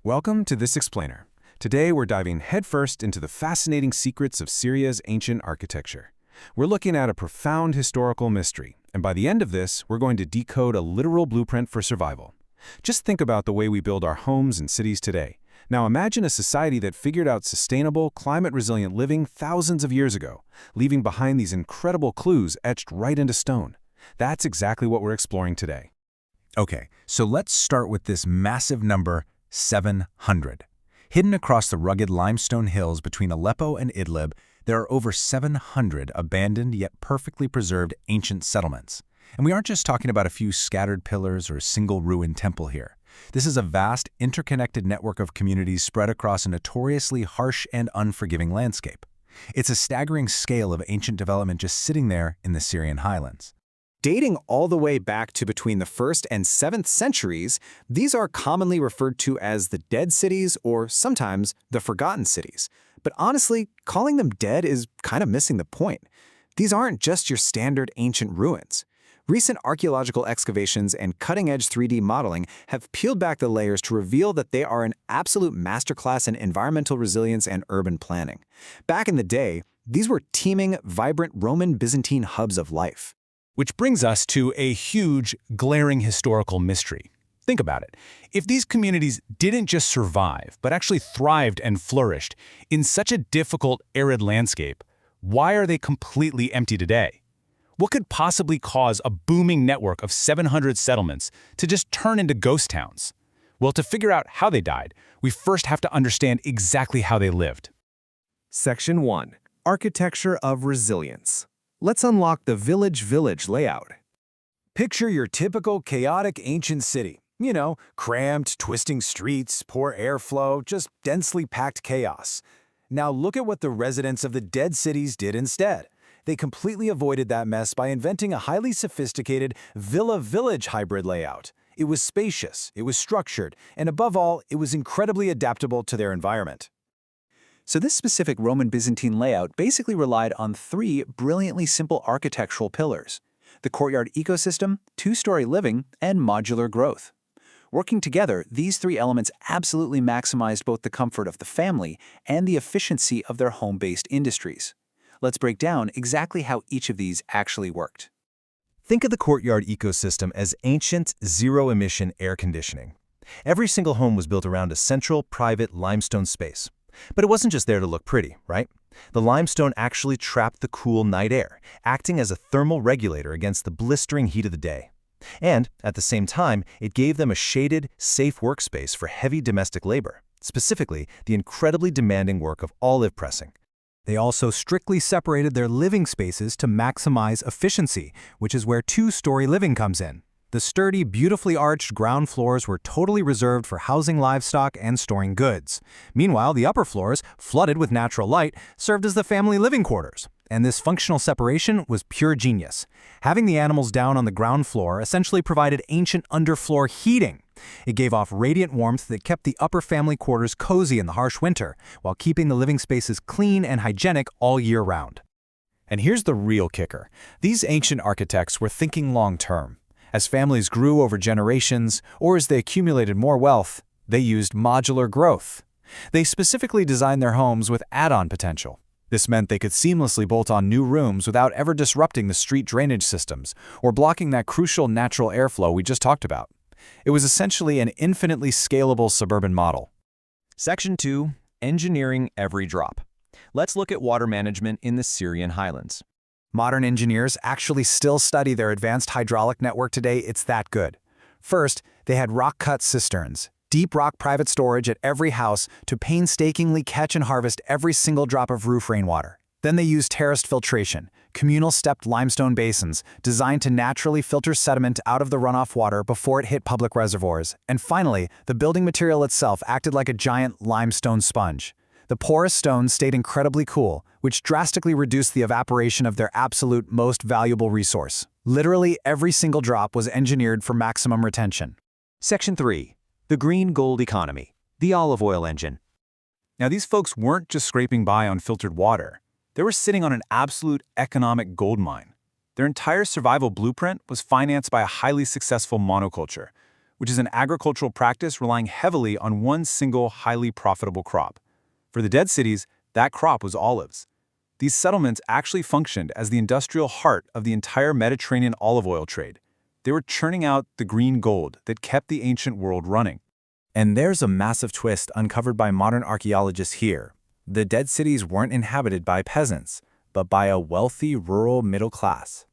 Welcome to This Explainer. Today we're diving headfirst into the fascinating secrets of Syria's ancient architecture. We're looking at a profound historical mystery, and by the end of this, we're going to decode a literal blueprint for survival. Just think about the way we build our homes and cities today. Now imagine a society that figured out sustainable, climate-resilient living thousands of years ago, leaving behind these incredible clues etched right into stone. That's exactly what we're exploring today. Okay, so let's start with this massive number, 700. Hidden across the rugged limestone hills between Aleppo and Idlib, there are over 700 abandoned yet perfectly preserved ancient settlements. And we aren't just talking about a few scattered pillars or a single ruined temple here. This is a vast, interconnected network of communities spread across a notoriously harsh and unforgiving landscape. It's a staggering scale of ancient development just sitting there in the Syrian highlands. Dating all the way back to between the 1st and 7th centuries, these are commonly referred to as the dead cities or sometimes the forgotten cities. But honestly, calling them dead is kind of missing the point. These aren't just your standard ancient ruins. Recent archaeological excavations and cutting-edge 3D modeling have peeled back the layers to reveal that they are an absolute masterclass in environmental resilience and urban planning. Back in the day, these were teeming, vibrant Roman-Byzantine hubs of life. Which brings us to a huge, glaring historical mystery. Think about it. If these communities didn't just survive, but actually thrived and flourished in such a difficult, arid landscape, why are they completely empty today? What could possibly cause a booming network of 700 settlements to just turn into ghost towns? Well, to figure out how they died, we first have to understand exactly how they lived. Section 1. Architecture of Resilience. Let's unlock the village layout. Picture your typical chaotic ancient city. You know, cramped, twisting streets, poor airflow, just densely packed chaos. Now look at what the residents of the dead cities did instead. They completely avoided that mess by inventing a highly sophisticated villa-village hybrid layout. It was spacious, it was structured, and above all, it was incredibly adaptable to their environment. So this specific Roman-Byzantine layout basically relied on 3 brilliantly simple architectural pillars: the courtyard ecosystem, 2-story living, and modular growth. Working together, these 3 elements absolutely maximized both the comfort of the family and the efficiency of their home-based industries. Let's break down exactly how each of these actually worked. Think of the courtyard ecosystem as ancient, zero-emission air conditioning. Every single home was built around a central, private limestone space. But it wasn't just there to look pretty, right? The limestone actually trapped the cool night air, acting as a thermal regulator against the blistering heat of the day. And, at the same time, it gave them a shaded, safe workspace for heavy domestic labor, specifically the incredibly demanding work of olive pressing. They also strictly separated their living spaces to maximize efficiency, which is where 2-story living comes in. The sturdy, beautifully arched ground floors were totally reserved for housing livestock and storing goods. Meanwhile, the upper floors, flooded with natural light, served as the family living quarters. And this functional separation was pure genius. Having the animals down on the ground floor essentially provided ancient underfloor heating. It gave off radiant warmth that kept the upper family quarters cozy in the harsh winter, while keeping the living spaces clean and hygienic all year round. And here's the real kicker. These ancient architects were thinking long-term. As families grew over generations, or as they accumulated more wealth, they used modular growth. They specifically designed their homes with add-on potential. This meant they could seamlessly bolt on new rooms without ever disrupting the street drainage systems or blocking that crucial natural airflow we just talked about. It was essentially an infinitely scalable suburban model. Section 2. Engineering every drop. Let's look at water management in the Syrian highlands. Modern engineers actually still study their advanced hydraulic network today. It's that good. First, they had rock-cut cisterns, deep rock private storage at every house to painstakingly catch and harvest every single drop of roof rainwater. Then they used terraced filtration, communal stepped limestone basins designed to naturally filter sediment out of the runoff water before it hit public reservoirs. And finally, the building material itself acted like a giant limestone sponge. The porous stones stayed incredibly cool, which drastically reduced the evaporation of their absolute most valuable resource. Literally every single drop was engineered for maximum retention. Section 3. The green gold economy, the olive oil engine. Now, these folks weren't just scraping by on filtered water. They were sitting on an absolute economic gold mine. Their entire survival blueprint was financed by a highly successful monoculture, which is an agricultural practice relying heavily on one single highly profitable crop. For the dead cities, that crop was olives. These settlements actually functioned as the industrial heart of the entire Mediterranean olive oil trade. They were churning out the green gold that kept the ancient world running. And there's a massive twist uncovered by modern archaeologists here. The dead cities weren't inhabited by peasants, but by a wealthy rural middle class.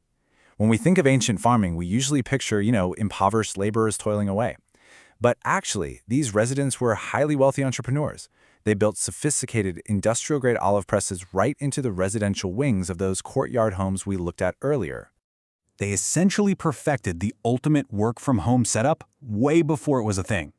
When we think of ancient farming, we usually picture, impoverished laborers toiling away. But actually, these residents were highly wealthy entrepreneurs. They built sophisticated industrial-grade olive presses right into the residential wings of those courtyard homes we looked at earlier. They essentially perfected the ultimate work-from-home setup way before it was a thing.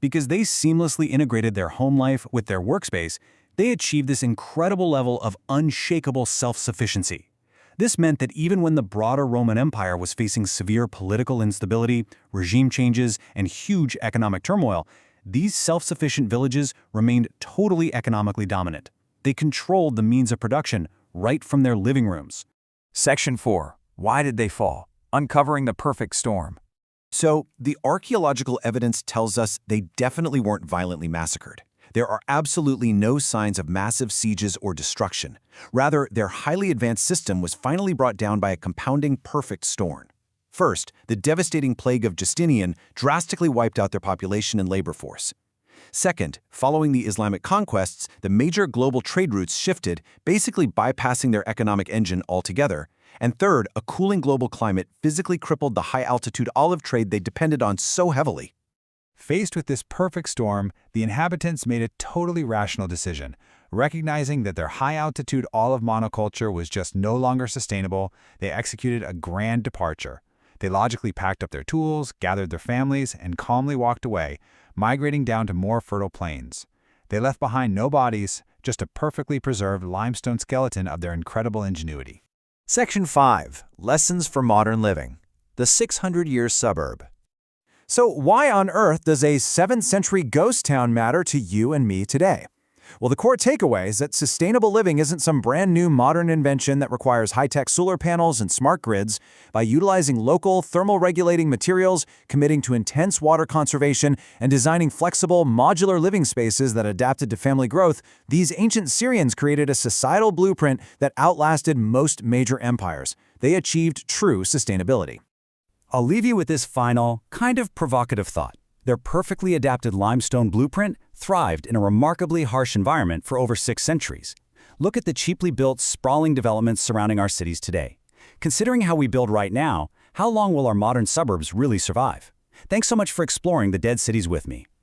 Because they seamlessly integrated their home life with their workspace, they achieved this incredible level of unshakable self-sufficiency. This meant that even when the broader Roman Empire was facing severe political instability, regime changes, and huge economic turmoil, these self-sufficient villages remained totally economically dominant. They controlled the means of production right from their living rooms. Section 4. Why did they fall? Uncovering the perfect storm. So, the archaeological evidence tells us they definitely weren't violently massacred. There are absolutely no signs of massive sieges or destruction. Rather, their highly advanced system was finally brought down by a compounding perfect storm. First, the devastating plague of Justinian drastically wiped out their population and labor force. Second, following the Islamic conquests, the major global trade routes shifted, basically bypassing their economic engine altogether. And third, a cooling global climate physically crippled the high-altitude olive trade they depended on so heavily. Faced with this perfect storm, the inhabitants made a totally rational decision. Recognizing that their high-altitude olive monoculture was just no longer sustainable, they executed a grand departure. They logically packed up their tools, gathered their families, and calmly walked away, migrating down to more fertile plains. They left behind no bodies, just a perfectly preserved limestone skeleton of their incredible ingenuity. Section 5. Lessons for Modern Living. The 600-year suburb. So why on earth does a 7th century ghost town matter to you and me today? Well, the core takeaway is that sustainable living isn't some brand new modern invention that requires high-tech solar panels and smart grids. By utilizing local, thermal-regulating materials, committing to intense water conservation, and designing flexible, modular living spaces that adapted to family growth, these ancient Syrians created a societal blueprint that outlasted most major empires. They achieved true sustainability. I'll leave you with this final, kind of provocative thought. Their perfectly adapted limestone blueprint thrived in a remarkably harsh environment for over 6 centuries. Look at the cheaply built, sprawling developments surrounding our cities today. Considering how we build right now, how long will our modern suburbs really survive? Thanks so much for exploring the dead cities with me.